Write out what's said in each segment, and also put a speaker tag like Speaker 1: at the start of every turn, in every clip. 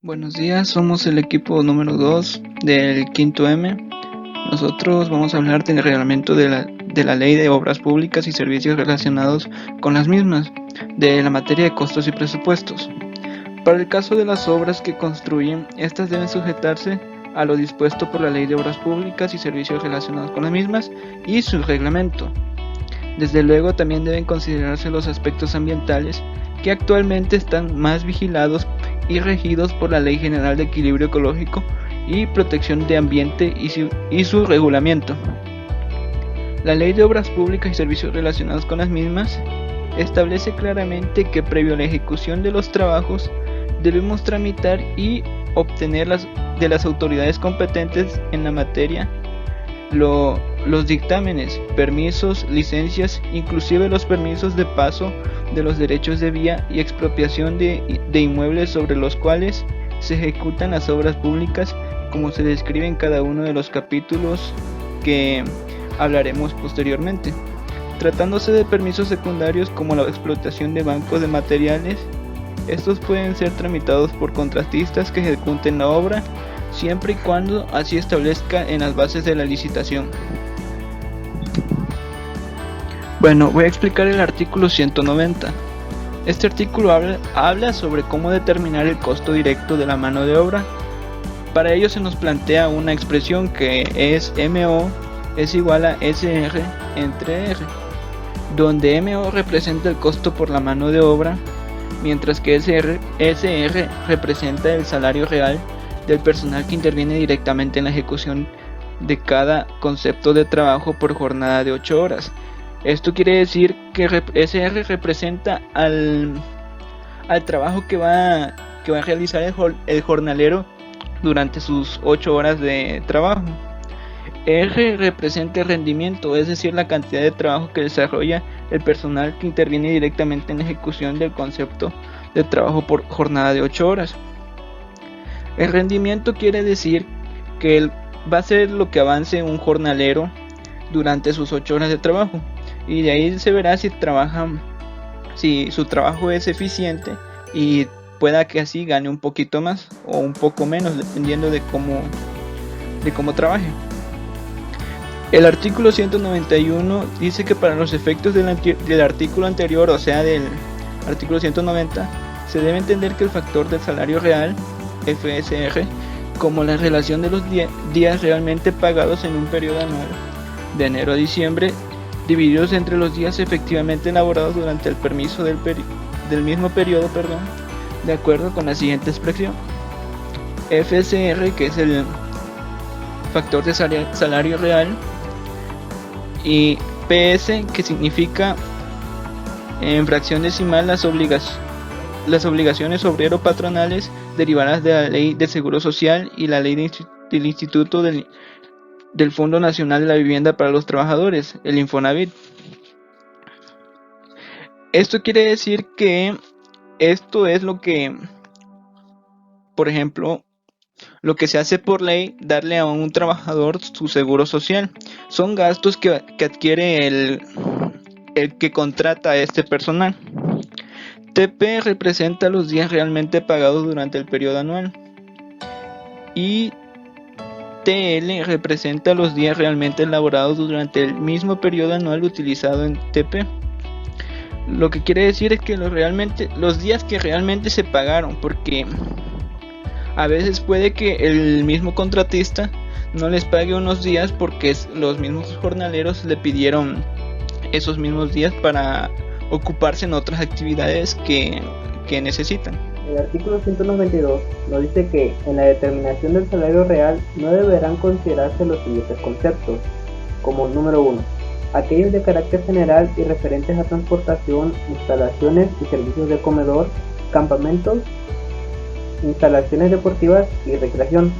Speaker 1: Buenos días, somos el equipo número 2 del quinto M. Nosotros vamos a hablar del reglamento de la Ley de Obras Públicas y Servicios relacionados con las mismas, de la materia de costos y presupuestos. Para el caso de las obras que construyen, estas deben sujetarse a lo dispuesto por la Ley de Obras Públicas y Servicios relacionados con las mismas y su reglamento. Desde luego también deben considerarse los aspectos ambientales que actualmente están más vigilados y regidos por la Ley General de Equilibrio Ecológico y Protección de Ambiente y su regulamiento. La Ley de Obras Públicas y Servicios relacionados con las mismas establece claramente que previo a la ejecución de los trabajos debemos tramitar y obtener de las autoridades competentes en la materia los dictámenes, permisos, licencias, inclusive los permisos de paso de los derechos de vía y expropiación de inmuebles sobre los cuales se ejecutan las obras públicas, como se describe en cada uno de los capítulos que hablaremos posteriormente. Tratándose de permisos secundarios como la explotación de bancos de materiales, estos pueden ser tramitados por contratistas que ejecuten la obra, siempre y cuando así establezca en las bases de la licitación. Bueno, voy a explicar el artículo 190. Este artículo habla sobre cómo determinar el costo directo de la mano de obra. Para ello se nos plantea una expresión que es MO es igual a SR entre R, donde MO representa el costo por la mano de obra, mientras que SR representa el salario real del personal que interviene directamente en la ejecución de cada concepto de trabajo por jornada de 8 horas. Esto quiere decir que SR representa al trabajo que va a realizar el jornalero durante sus 8 horas de trabajo. R representa el rendimiento, es decir, la cantidad de trabajo que desarrolla el personal que interviene directamente en la ejecución del concepto de trabajo por jornada de 8 horas. El rendimiento quiere decir que va a ser lo que avance un jornalero durante sus 8 horas de trabajo, y de ahí se verá si su trabajo es eficiente y pueda que así gane un poquito más o un poco menos, dependiendo de cómo trabaje. El artículo 191 dice que para los efectos del artículo anterior, o sea del artículo 190, se debe entender que el factor del salario real, FSR, como la relación de los días realmente pagados en un periodo anual, de enero a diciembre, divididos entre los días efectivamente elaborados durante el permiso del mismo periodo, de acuerdo con la siguiente expresión. FSR, que es el factor de salario real, y PS, que significa en fracción decimal las obligaciones obrero-patronales derivadas de la Ley del Seguro Social y la Ley del Instituto del Fondo Nacional de la Vivienda para los Trabajadores, el Infonavit. Esto quiere decir que esto es lo que, por ejemplo, lo que se hace por ley, darle a un trabajador su seguro social. Son gastos que adquiere el que contrata a este personal. TP representa los días realmente pagados durante el periodo anual. Y TL representa los días realmente elaborados durante el mismo periodo anual utilizado en TP. Lo que quiere decir es que los días que realmente se pagaron, porque a veces puede que el mismo contratista no les pague unos días porque los mismos jornaleros le pidieron esos mismos días para ocuparse en otras actividades que necesitan.
Speaker 2: El artículo 192 nos dice que en la determinación del salario real no deberán considerarse los siguientes conceptos, como número 1, aquellos de carácter general y referentes a transportación, instalaciones y servicios de comedor, campamentos, instalaciones deportivas y recreación.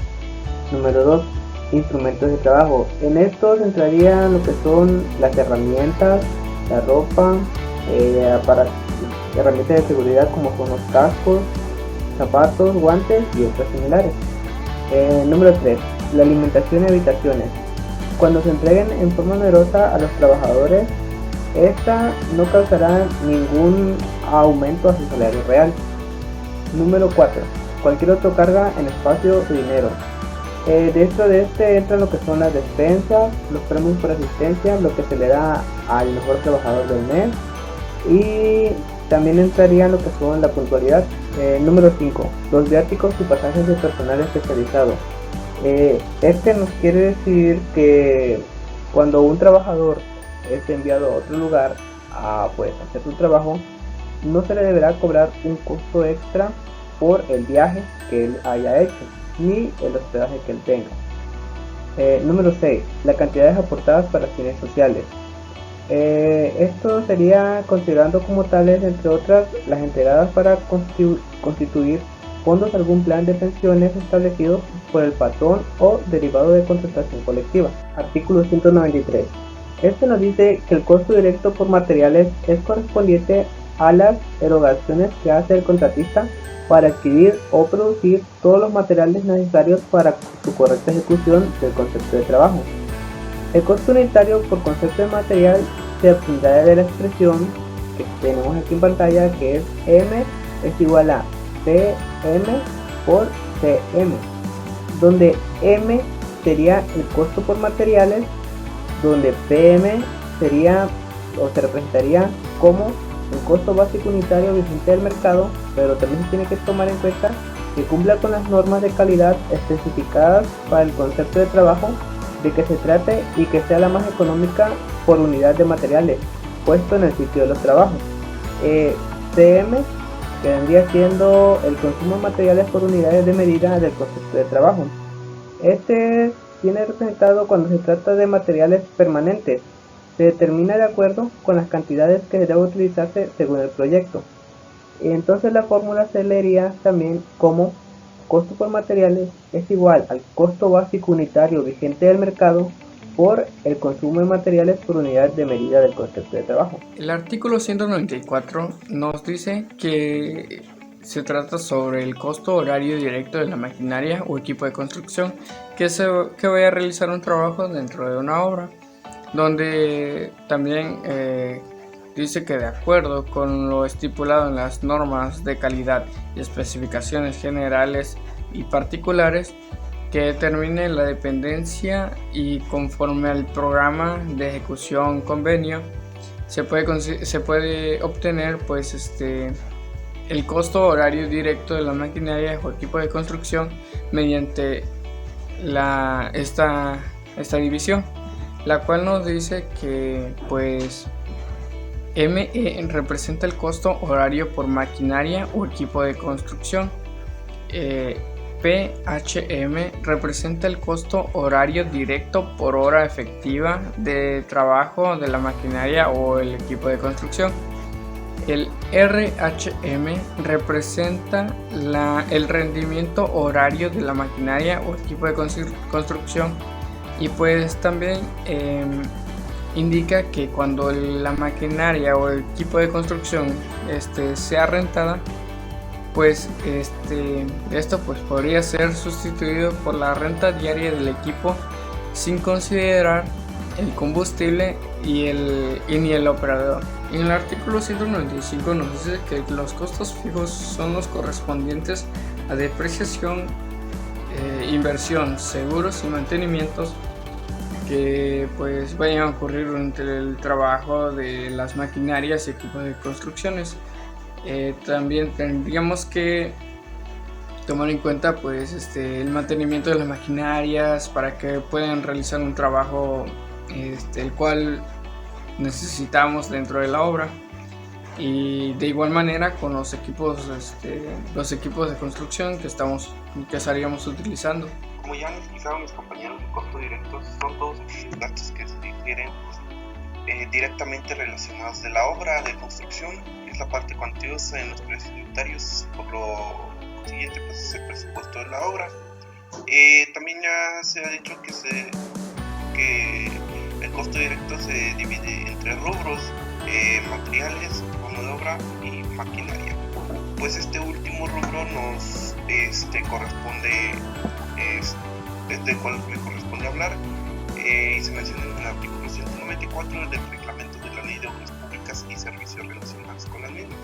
Speaker 2: Número 2, instrumentos de trabajo. En estos entrarían lo que son las herramientas, la ropa, herramientas de seguridad como son los cascos, zapatos, guantes y otras similares. Número 3, la alimentación y habitaciones. Cuando se entreguen en forma onerosa a los trabajadores, esta no causará ningún aumento a su salario real. Número 4, cualquier otro carga en espacio y dinero. Dentro de este entran lo que son las despensas, los premios por asistencia, lo que se le da al mejor trabajador del mes, y también entrarían lo que son la puntualidad. Número 5, los viáticos y pasajes de personal especializado. Este nos quiere decir que cuando un trabajador es enviado a otro lugar a hacer su trabajo, no se le deberá cobrar un costo extra por el viaje que él haya hecho, ni el hospedaje que él tenga. Número 6, las cantidades aportadas para fines sociales. Esto sería considerando como tales, entre otras, las entregadas para constituir fondos de algún plan de pensiones establecido por el patrón o derivado de contratación colectiva. Artículo 193. Este nos dice que el costo directo por materiales es correspondiente a las erogaciones que hace el contratista para adquirir o producir todos los materiales necesarios para su correcta ejecución del concepto de trabajo. El costo unitario por concepto de material se obtendrá de la expresión que tenemos aquí en pantalla, que es M es igual a PM por CM, donde M sería el costo por materiales, donde PM sería o se representaría como el costo básico unitario vigente del mercado, pero también se tiene que tomar en cuenta que cumpla con las normas de calidad especificadas para el concepto de trabajo de que se trate y que sea la más económica por unidad de materiales puesto en el sitio de los trabajos. CM que vendría siendo el consumo de materiales por unidades de medida del concepto de trabajo. Este tiene representado cuando se trata de materiales permanentes. Se determina de acuerdo con las cantidades que debe utilizarse según el proyecto. Y entonces la fórmula se leería también como costo por materiales es igual al costo básico unitario vigente del mercado por el consumo de materiales por unidad de medida del concepto de trabajo.
Speaker 3: El artículo 194 nos dice que se trata sobre el costo horario directo de la maquinaria o equipo de construcción que vaya a realizar un trabajo dentro de una obra, donde también dice que de acuerdo con lo estipulado en las normas de calidad y especificaciones generales y particulares, que determine la dependencia y conforme al programa de ejecución convenio se puede obtener el costo horario directo de la maquinaria o equipo de construcción mediante esta división, la cual nos dice que ME representa el costo horario por maquinaria o equipo de construcción. PHM representa el costo horario directo por hora efectiva de trabajo de la maquinaria o el equipo de construcción. El RHM representa el rendimiento horario de la maquinaria o equipo de construcción, y también indica que cuando la maquinaria o el equipo de construcción sea rentada, esto podría ser sustituido por la renta diaria del equipo sin considerar el combustible ni el operador. En el artículo 195 nos dice que los costos fijos son los correspondientes a depreciación, inversión, seguros y mantenimientos que vayan a ocurrir durante el trabajo de las maquinarias y equipos de construcciones. También tendríamos que tomar en cuenta el mantenimiento de las maquinarias para que puedan realizar un trabajo el cual necesitamos dentro de la obra, y de igual manera con los equipos de construcción que estaríamos utilizando.
Speaker 4: Como ya han explicado mis compañeros, el costo directo son todos aquellos gastos que se difieren directamente relacionados de la obra de construcción. Es la parte cuantiosa en los precios unitarios, por lo siguiente es el presupuesto de la obra. También ya se ha dicho que el costo directo se divide entre rubros, materiales, mano de obra y maquinaria. Pues este último rubro nos corresponde, del cual me corresponde hablar, y se menciona en el artículo 194 del reglamento de la Ley de Obras Públicas y Servicios relacionados con las mismas.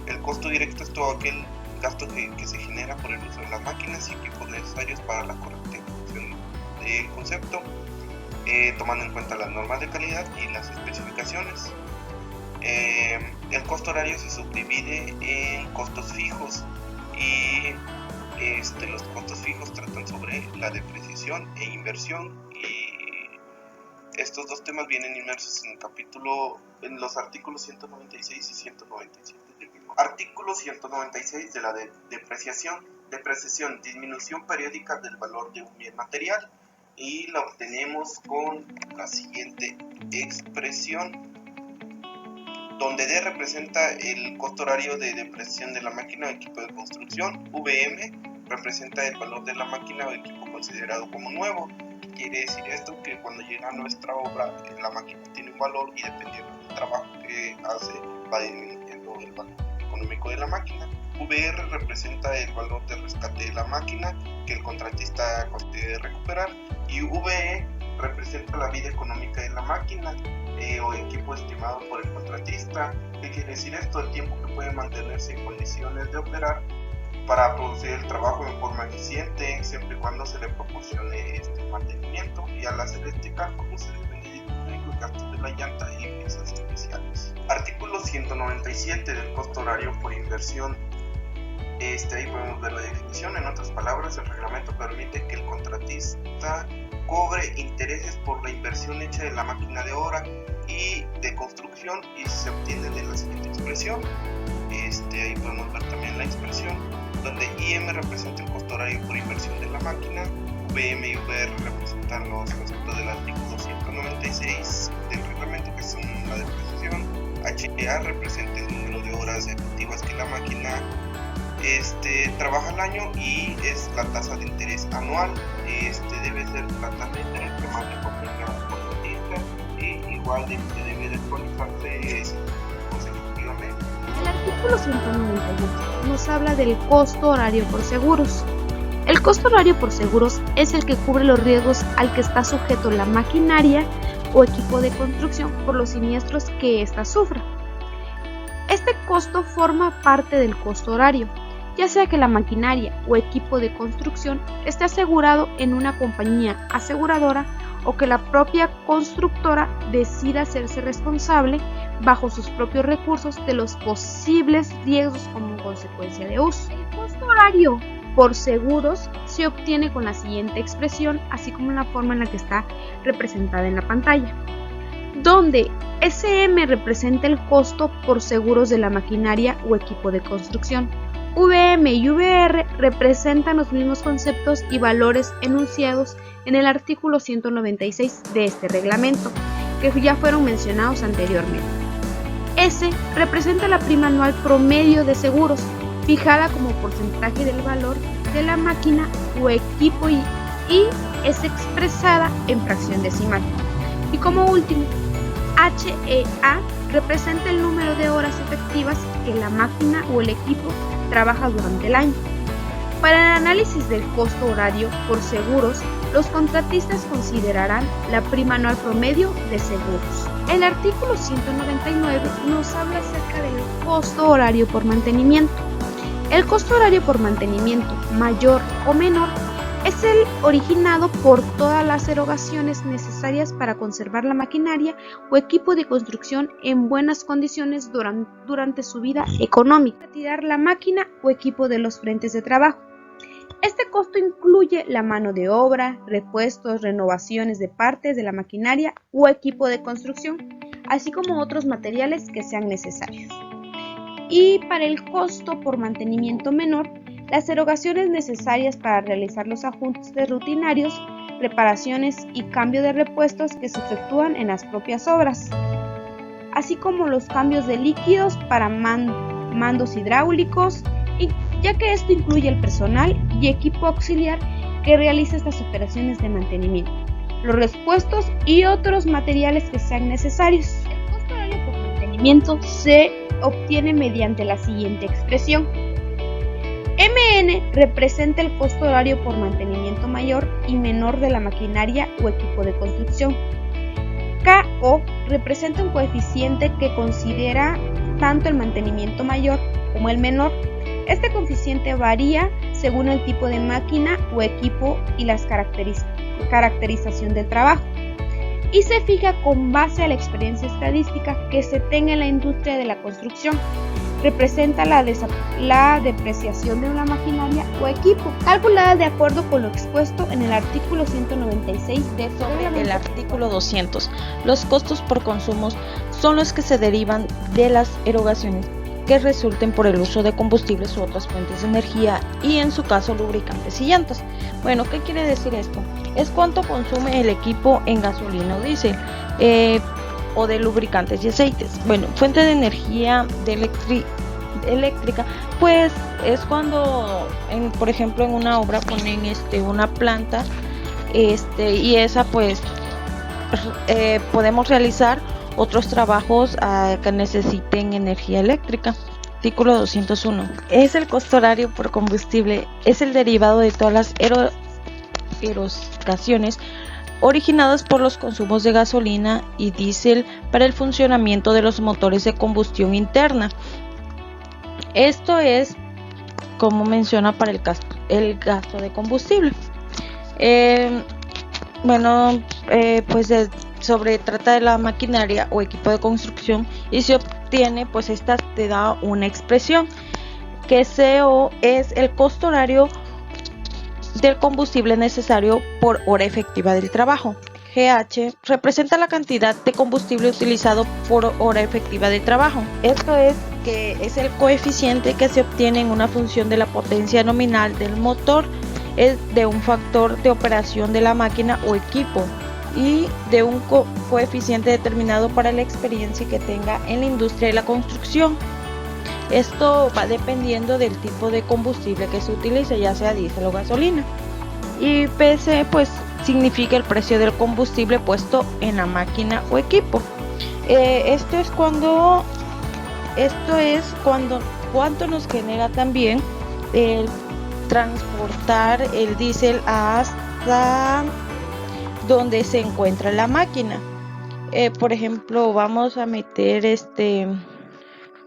Speaker 4: El costo directo es todo aquel gasto que se genera por el uso de las máquinas y equipos necesarios para la correcta ejecución del concepto, tomando en cuenta las normas de calidad y las especificaciones. El costo horario se subdivide en costos fijos y los costos fijos tratan sobre la depreciación e inversión, y estos dos temas vienen inmersos en los artículos 196 y 197 del mismo. Artículo 196 de la depreciación, disminución periódica del valor de un bien material, y la obtenemos con la siguiente expresión, donde D representa el costo horario de depreciación de la máquina o equipo de construcción, VM representa el valor de la máquina o equipo considerado como nuevo. Quiere decir esto que cuando llega a nuestra obra, la máquina tiene un valor y dependiendo del trabajo que hace va disminuyendo el valor económico de la máquina. VR representa el valor de rescate de la máquina que el contratista consigue recuperar, y VE representa la vida económica de la máquina o equipo estimado por el contratista. ¿Qué quiere decir esto? El tiempo que puede mantenerse en condiciones de operar para producir el trabajo en forma eficiente, siempre y cuando se le proporcione este mantenimiento, y al hacer este cálculo se deben disminuir los gastos de la llanta y piezas especiales. Artículo 197 del costo horario por inversión. Ahí podemos ver la definición. En otras palabras, el reglamento permite que el contratista cobre intereses por la inversión hecha de la máquina de obra y de construcción, y se obtiene de la siguiente expresión. Ahí podemos ver también la expresión donde IM representa el costo horario por inversión de la máquina, VM y VR representan los conceptos del artículo 196 del reglamento, que son la depreciación. HA representa el número de horas efectivas que la máquina trabaja al año, y es la tasa de interés anual. Debe ser la tasa de interés que más le convenga al contratista, y igual debe de actualizarse consecutivamente.
Speaker 5: El artículo 198 nos habla del costo horario por seguros. El costo horario por seguros es el que cubre los riesgos al que está sujeto la maquinaria o equipo de construcción por los siniestros que ésta sufra. Este costo forma parte del costo horario, ya sea que la maquinaria o equipo de construcción esté asegurado en una compañía aseguradora o que la propia constructora decida hacerse responsable bajo sus propios recursos de los posibles riesgos como consecuencia de uso. El costo horario por seguros se obtiene con la siguiente expresión, así como en la forma en la que está representada en la pantalla, donde SM representa el costo por seguros de la maquinaria o equipo de construcción. VM y VR representan los mismos conceptos y valores enunciados en el artículo 196 de este reglamento, que ya fueron mencionados anteriormente. S representa la prima anual promedio de seguros, fijada como porcentaje del valor de la máquina o equipo, y es expresada en fracción decimal. Y como último, HEA representa el número de horas efectivas que la máquina o el equipo trabaja durante el año. Para el análisis del costo horario por seguros, los contratistas considerarán la prima anual promedio de seguros. El artículo 199 nos habla acerca del costo horario por mantenimiento. El costo horario por mantenimiento, mayor o menor, es el originado por todas las erogaciones necesarias para conservar la maquinaria o equipo de construcción en buenas condiciones durante su vida económica, retirar la máquina o equipo de los frentes de trabajo. Este costo incluye la mano de obra, repuestos, renovaciones de partes de la maquinaria o equipo de construcción, así como otros materiales que sean necesarios. Y para el costo por mantenimiento menor, las erogaciones necesarias para realizar los ajustes rutinarios, reparaciones y cambio de repuestos que se efectúan en las propias obras, así como los cambios de líquidos para mandos hidráulicos, y ya que esto incluye el personal y equipo auxiliar que realiza estas operaciones de mantenimiento, los repuestos y otros materiales que sean necesarios. El costo horario por mantenimiento se obtiene mediante la siguiente expresión. MN representa el costo horario por mantenimiento mayor y menor de la maquinaria o equipo de construcción. KO representa un coeficiente que considera tanto el mantenimiento mayor como el menor, Este coeficiente varía según el tipo de máquina o equipo y las caracterización del trabajo, y se fija con base a la experiencia estadística que se tenga en la industria de la construcción. Representa la depreciación de una maquinaria o equipo, calculada de acuerdo con lo expuesto en el artículo 196 de
Speaker 6: sobre el artículo 200. Los costos por consumos son los que se derivan de las erogaciones que resulten por el uso de combustibles u otras fuentes de energía y en su caso lubricantes y llantas. Bueno, ¿qué quiere decir esto? Es cuánto consume el equipo en gasolina o diésel o de lubricantes y aceites. Bueno, fuente de energía eléctrica, pues es cuando, por ejemplo, en una obra ponen una planta y esa pues podemos realizar otros trabajos que necesiten energía eléctrica. Artículo 201. Es el costo horario por combustible, es el derivado de todas las erogaciones originadas por los consumos de gasolina y diésel para el funcionamiento de los motores de combustión interna. Esto es como menciona para el gasto de combustible. Trata de la maquinaria o equipo de construcción y se obtiene, pues esta te da una expresión que CO es el costo horario del combustible necesario por hora efectiva del trabajo. GH representa la cantidad de combustible utilizado por hora efectiva de trabajo. Esto es que es el coeficiente que se obtiene en una función de la potencia nominal del motor, es de un factor de operación de la máquina o equipo y de un coeficiente determinado para la experiencia que tenga en la industria de la construcción. Esto va dependiendo del tipo de combustible que se utilice, ya sea diésel o gasolina. Y PC pues significa el precio del combustible puesto en la máquina o equipo. Esto es cuánto nos genera también el transportar el diésel hasta donde se encuentra la máquina. Por ejemplo, vamos a meter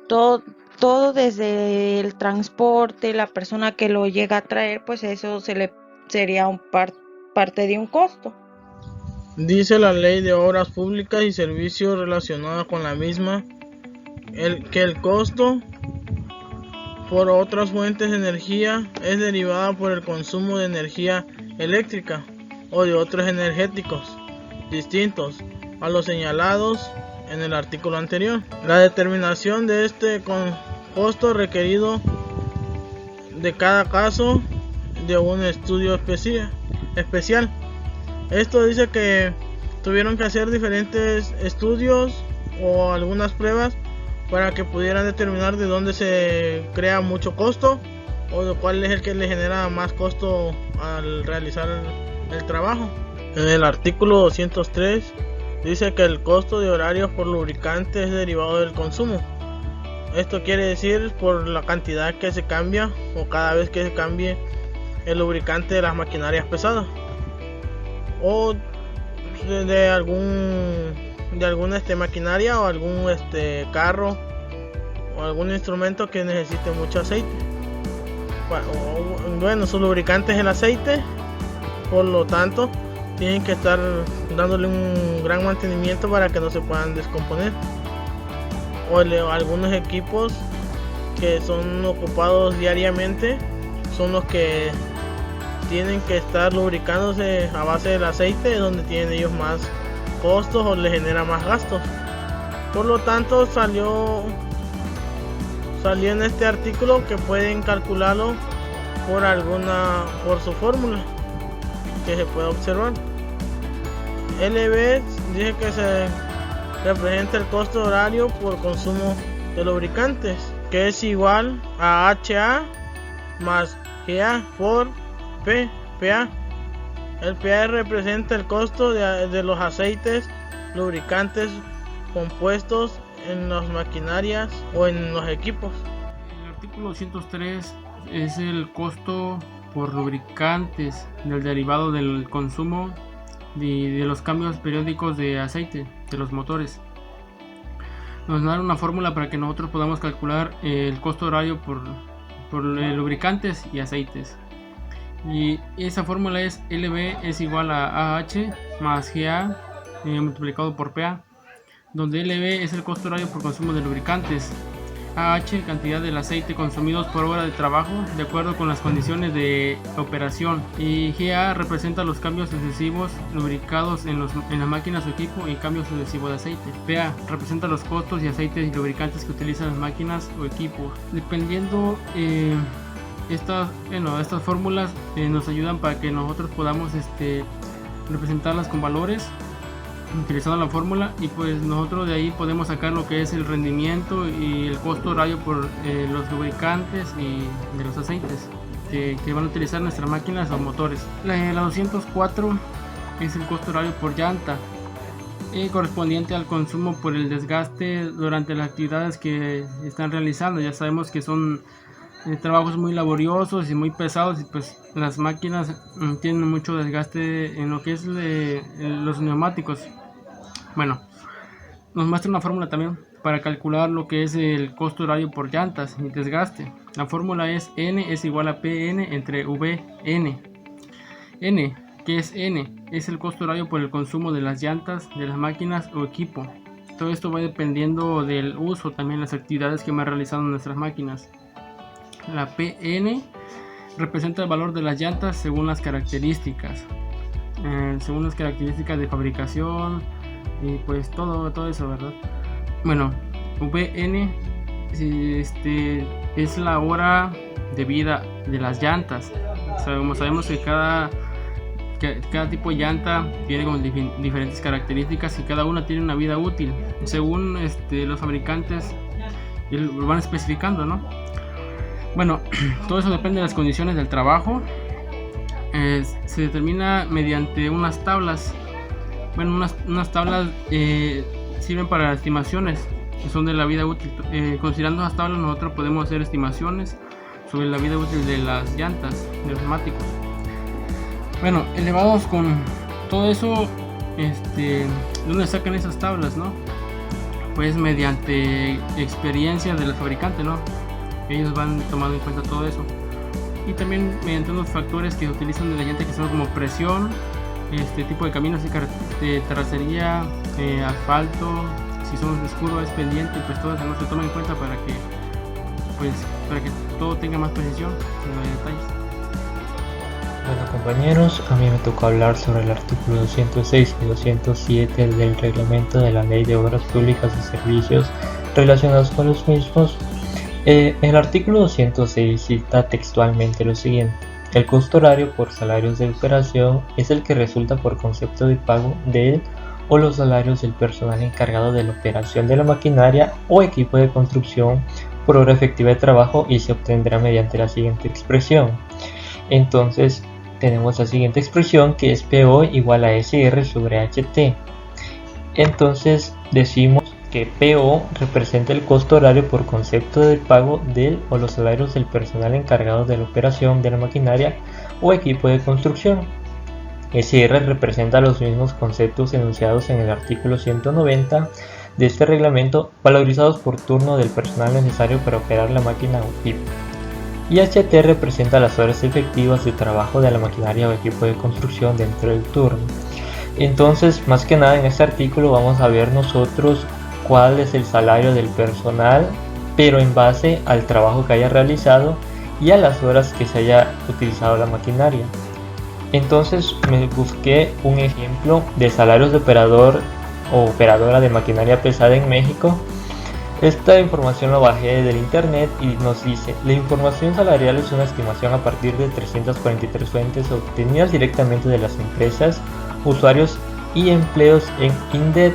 Speaker 6: todo desde el transporte, la persona que lo llega a traer, pues eso sería parte de un costo.
Speaker 7: Dice la Ley de Obras Públicas y Servicios relacionados con la misma que el costo por otras fuentes de energía es derivada por el consumo de energía eléctrica o de otros energéticos distintos a los señalados en el artículo anterior. La determinación de este costo requerido de cada caso de un estudio especial. Esto dice que tuvieron que hacer diferentes estudios o algunas pruebas para que pudieran determinar de dónde se crea mucho costo o de cuál es el que le genera más costo al realizar el trabajo. En el artículo 203 dice que el costo de horarios por lubricante es derivado del consumo. Esto quiere decir por la cantidad que se cambia o cada vez que se cambie el lubricante de las maquinarias pesadas o de alguna maquinaria o algún carro o algún instrumento que necesite mucho aceite. Bueno, su lubricante es el aceite, por lo tanto tienen que estar dándole un gran mantenimiento para que no se puedan descomponer. O algunos equipos que son ocupados diariamente son los que tienen que estar lubricándose a base del aceite, donde tienen ellos más costos o les genera más gastos. Por lo tanto salió en este artículo que pueden calcularlo por su fórmula que se puede observar. LB dice que se representa el costo horario por consumo de lubricantes, que es igual a HA más GA por PA. El PA representa el costo de los aceites lubricantes compuestos en las maquinarias o en los equipos.
Speaker 3: El artículo 203 es el costo por lubricantes del derivado del consumo de los cambios periódicos de aceite de los motores. Nos dan una fórmula para que nosotros podamos calcular el costo horario
Speaker 8: por lubricantes y aceites. Y esa fórmula es LB es igual a AH más GA multiplicado por PA, donde LB es el costo horario por consumo de lubricantes, AH cantidad del aceite consumidos por hora de trabajo de acuerdo con las condiciones de operación, y GA representa los cambios sucesivos lubricados en las máquinas o equipo y cambio sucesivo de aceite. PA representa los costos y aceites y lubricantes que utilizan las máquinas o equipos. Dependiendo estas fórmulas nos ayudan para que nosotros podamos representarlas con valores utilizando la fórmula, y pues nosotros de ahí podemos sacar lo que es el rendimiento y el costo horario por los lubricantes y de los aceites que van a utilizar nuestras máquinas o motores. La 204 es el costo horario por llanta, correspondiente al consumo por el desgaste durante las actividades que están realizando. Ya sabemos que son trabajos muy laboriosos y muy pesados, y pues las máquinas tienen mucho desgaste en lo que es los neumáticos. Bueno, nos muestra una fórmula también para calcular lo que es el costo horario por llantas y desgaste. La fórmula es N es igual a PN entre VN. N, ¿qué es N? Es el costo horario por el consumo de las llantas de las máquinas o equipo. Todo esto va dependiendo del uso, también las actividades que hemos realizado en nuestras máquinas. La PN representa el valor de las llantas según las características, de fabricación y pues todo eso, ¿verdad? Bueno, VN es la hora de vida de las llantas. Sabemos que cada tipo de llanta viene con diferentes características y cada una tiene una vida útil según los fabricantes lo van especificando, ¿no? Bueno, todo eso depende de las condiciones del trabajo. Se determina mediante unas tablas. Bueno, unas tablas sirven para estimaciones que son de la vida útil. Considerando las tablas, nosotros podemos hacer estimaciones sobre la vida útil de las llantas, de los neumáticos. Bueno, elevados con todo eso, ¿de dónde sacan esas tablas, no? Pues mediante experiencia del fabricante, ¿no? Ellos van tomando en cuenta todo eso, y también mediante unos factores que se utilizan de la llanta, que son como presión, tipo de caminos de terracería, asfalto, si son oscuros es pendiente, y pues todo eso no se toma en cuenta para que todo tenga más precisión en los detalles.
Speaker 9: Bueno, compañeros, a mí me tocó hablar sobre el artículo 206 y 207 del reglamento de la Ley de Obras Públicas y Servicios relacionados con los mismos. El artículo 206 cita textualmente lo siguiente: el costo horario por salarios de operación es el que resulta por concepto de pago de él o los salarios del personal encargado de la operación de la maquinaria o equipo de construcción por hora efectiva de trabajo, y se obtendrá mediante la siguiente expresión. Entonces tenemos la siguiente expresión, que es PO igual a SR sobre HT. Entonces decimos que PO representa el costo horario por concepto del pago del o los salarios del personal encargado de la operación de la maquinaria o equipo de construcción. SR representa los mismos conceptos enunciados en el artículo 190 de este reglamento, valorizados por turno del personal necesario para operar la máquina o equipo. Y HT representa las horas efectivas de trabajo de la maquinaria o equipo de construcción dentro del turno. Entonces, más que nada en este artículo vamos a ver nosotros cuál es el salario del personal, pero en base al trabajo que haya realizado y a las horas que se haya utilizado la maquinaria. Entonces me busqué un ejemplo de salarios de operador o operadora de maquinaria pesada en México. Esta información la bajé del internet y nos dice: la información salarial es una estimación a partir de 343 fuentes obtenidas directamente de las empresas, usuarios y empleos en INDEP.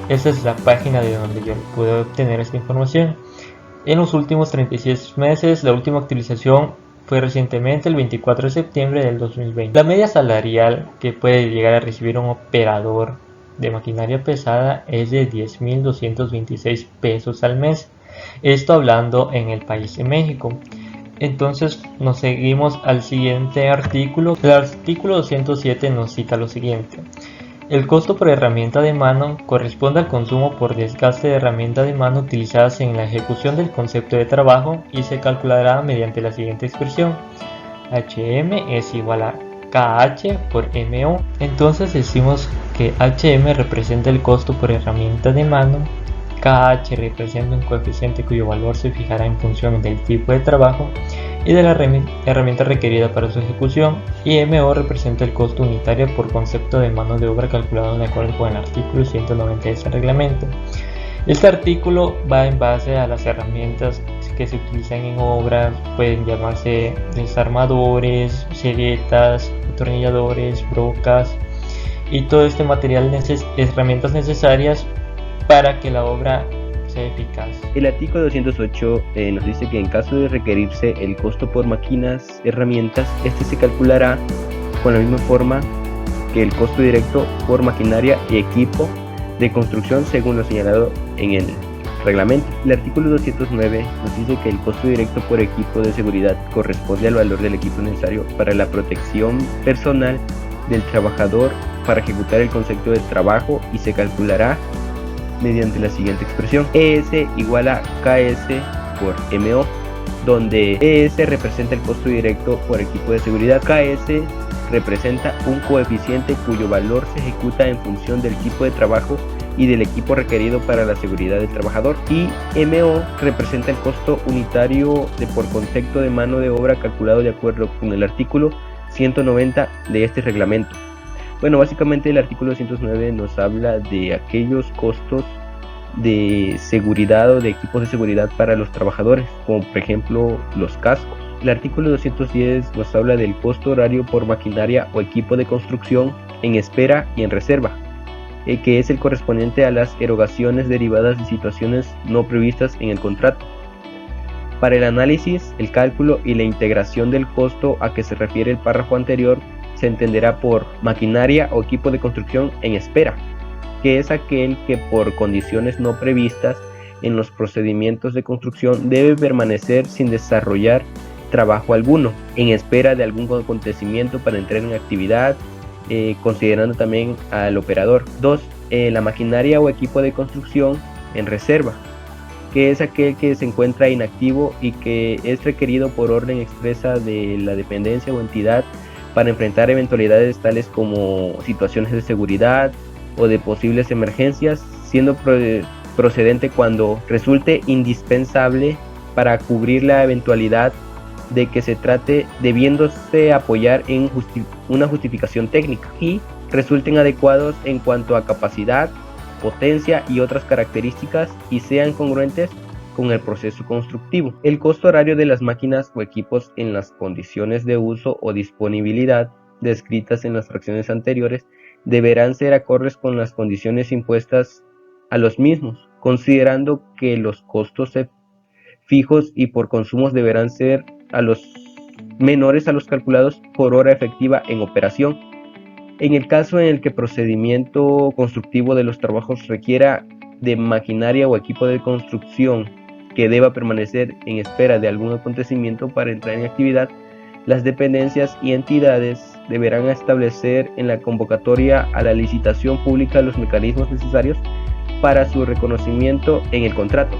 Speaker 9: Esa es la página de donde yo pude obtener esta información. En los últimos 36 meses, la última actualización fue recientemente, el 24 de septiembre del 2020. La media salarial que puede llegar a recibir un operador de maquinaria pesada es de 10.226 pesos al mes. Esto hablando en el país de México. Entonces nos seguimos al siguiente artículo. El artículo 207 nos cita lo siguiente: El costo por herramienta de mano corresponde al consumo por desgaste de herramienta de mano utilizadas en la ejecución del concepto de trabajo y se calculará mediante la siguiente expresión: HM es igual a KH por MO. Entonces decimos que HM representa el costo por herramienta de mano, KH representa un coeficiente cuyo valor se fijará en función del tipo de trabajo y de la herramienta requerida para su ejecución, y MO representa el costo unitario por concepto de mano de obra calculado de acuerdo con el artículo 190 de este reglamento. Este artículo va en base a las herramientas que se utilizan en obras, pueden llamarse desarmadores, ceguetas, atornilladores, brocas y todo este material, herramientas necesarias para que la obra sea eficaz.
Speaker 10: El artículo 208 nos dice que en caso de requerirse el costo por máquinas, herramientas, este se calculará con la misma forma que el costo directo por maquinaria y equipo de construcción según lo señalado en el reglamento. El artículo 209 nos dice que el costo directo por equipo de seguridad corresponde al valor del equipo necesario para la protección personal del trabajador para ejecutar el concepto de trabajo y se calculará mediante la siguiente expresión: ES igual a KS por MO, donde ES representa el costo directo por equipo de seguridad, KS representa un coeficiente cuyo valor se ejecuta en función del tipo de trabajo y del equipo requerido para la seguridad del trabajador, y MO representa el costo unitario por concepto de mano de obra calculado de acuerdo con el artículo 190 de este reglamento. Bueno, básicamente el artículo 209 nos habla de aquellos costos de seguridad o de equipos de seguridad para los trabajadores, como por ejemplo los cascos. El artículo 210 nos habla del costo horario por maquinaria o equipo de construcción en espera y en reserva, que es el correspondiente a las erogaciones derivadas de situaciones no previstas en el contrato. Para el análisis, el cálculo y la integración del costo a que se refiere el párrafo anterior se entenderá por maquinaria o equipo de construcción en espera, que es aquel que por condiciones no previstas en los procedimientos de construcción debe permanecer sin desarrollar trabajo alguno, en espera de algún acontecimiento para entrar en actividad, considerando también al operador. 2. La maquinaria o equipo de construcción en reserva, que es aquel que se encuentra inactivo y que es requerido por orden expresa de la dependencia o entidad para enfrentar eventualidades tales como situaciones de seguridad o de posibles emergencias, siendo procedente cuando resulte indispensable para cubrir la eventualidad de que se trate, debiéndose apoyar en una justificación técnica, y resulten adecuados en cuanto a capacidad, potencia y otras características y sean congruentes con el proceso constructivo. El costo horario de las máquinas o equipos en las condiciones de uso o disponibilidad descritas en las fracciones anteriores deberán ser acordes con las condiciones impuestas a los mismos, considerando que los costos fijos y por consumos deberán ser a los menores a los calculados por hora efectiva en operación. En el caso en el que el procedimiento constructivo de los trabajos requiera de maquinaria o equipo de construcción que deba permanecer en espera de algún acontecimiento para entrar en actividad, las dependencias y entidades deberán establecer en la convocatoria a la licitación pública los mecanismos necesarios para su reconocimiento en el contrato.